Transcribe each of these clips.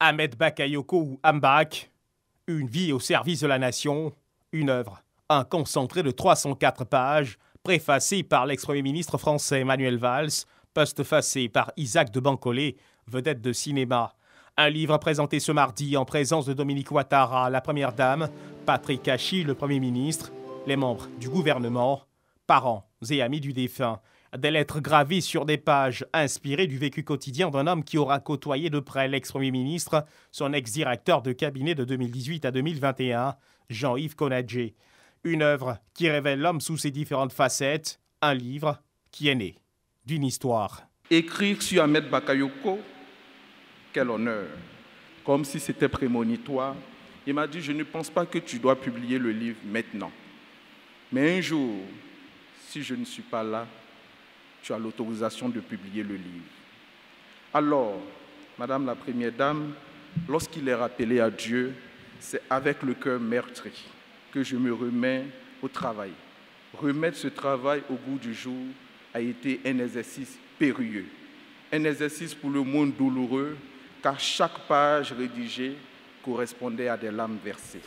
Ahmed Bakayoko ou Ambak, une vie au service de la nation, une œuvre, un concentré de 304 pages, préfacé par l'ex-premier ministre français Manuel Valls, postfacé par Isaac de Bancolé, vedette de cinéma. Un livre présenté ce mardi en présence de Dominique Ouattara, la première dame, Patrick Kachi, le premier ministre, les membres du gouvernement, parents et amis du défunt. Des lettres gravées sur des pages inspirées du vécu quotidien d'un homme qui aura côtoyé de près l'ex-premier ministre, son ex-directeur de cabinet de 2018 à 2021, Jean-Yves Konadjé. Une œuvre qui révèle l'homme sous ses différentes facettes, un livre qui est né d'une histoire. Écrire sur Ahmed Bakayoko, quel honneur, comme si c'était prémonitoire. Il m'a dit, je ne pense pas que tu dois publier le livre maintenant. Mais un jour, si je ne suis pas là, tu as l'autorisation de publier le livre. Alors, Madame la Première Dame, lorsqu'il est rappelé à Dieu, c'est avec le cœur meurtri que je me remets au travail. Remettre ce travail au goût du jour a été un exercice périlleux, un exercice pour le monde douloureux, car chaque page rédigée correspondait à des larmes versées.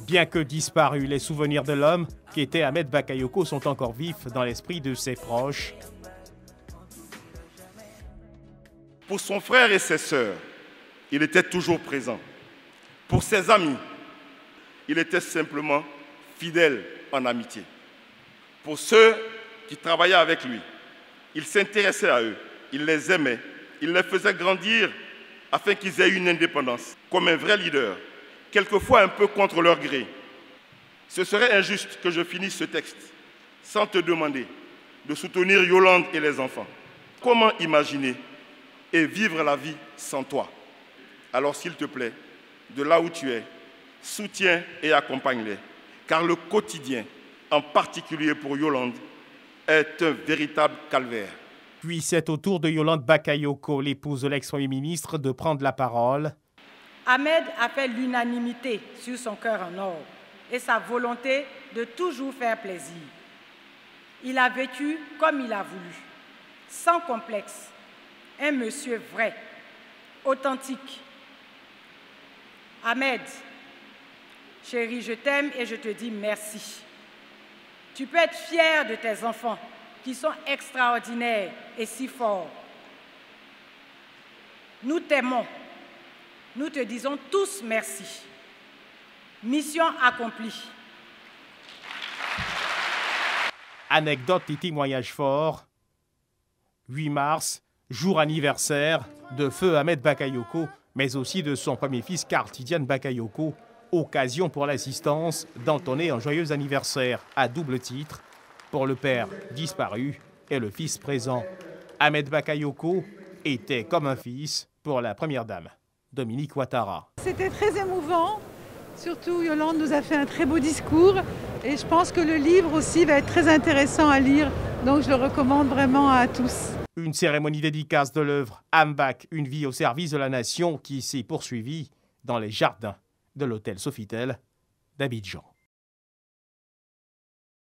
Bien que disparus, les souvenirs de l'homme qui était Ahmed Bakayoko sont encore vifs dans l'esprit de ses proches. Pour son frère et ses sœurs, il était toujours présent. Pour ses amis, il était simplement fidèle en amitié. Pour ceux qui travaillaient avec lui, il s'intéressait à eux, il les aimait, il les faisait grandir afin qu'ils aient une indépendance, comme un vrai leader, quelquefois un peu contre leur gré. Ce serait injuste que je finisse ce texte sans te demander de soutenir Yolande et les enfants. Comment imaginer et vivre la vie sans toi? Alors s'il te plaît, de là où tu es, soutiens et accompagne-les, car le quotidien, en particulier pour Yolande, est un véritable calvaire. Puis c'est au tour de Yolande Bakayoko, l'épouse de l'ex-premier ministre, de prendre la parole. Ahmed a fait l'unanimité sur son cœur en or et sa volonté de toujours faire plaisir. Il a vécu comme il a voulu, sans complexe, un monsieur vrai, authentique. Ahmed, chérie, je t'aime et je te dis merci. Tu peux être fier de tes enfants qui sont extraordinaires et si forts. Nous t'aimons. Nous te disons tous merci. Mission accomplie. Anecdote et témoignage fort. 8 mars, jour anniversaire de feu Ahmed Bakayoko, mais aussi de son premier fils Karl Tidiane Bakayoko. Occasion pour l'assistance d'entonner un joyeux anniversaire à double titre pour le père disparu et le fils présent. Ahmed Bakayoko était comme un fils pour la première dame, Dominique Ouattara. C'était très émouvant, surtout Yolande nous a fait un très beau discours et je pense que le livre aussi va être très intéressant à lire, donc je le recommande vraiment à tous. Une cérémonie dédicace de l'œuvre Ambak, une vie au service de la nation qui s'est poursuivie dans les jardins de l'hôtel Sofitel d'Abidjan.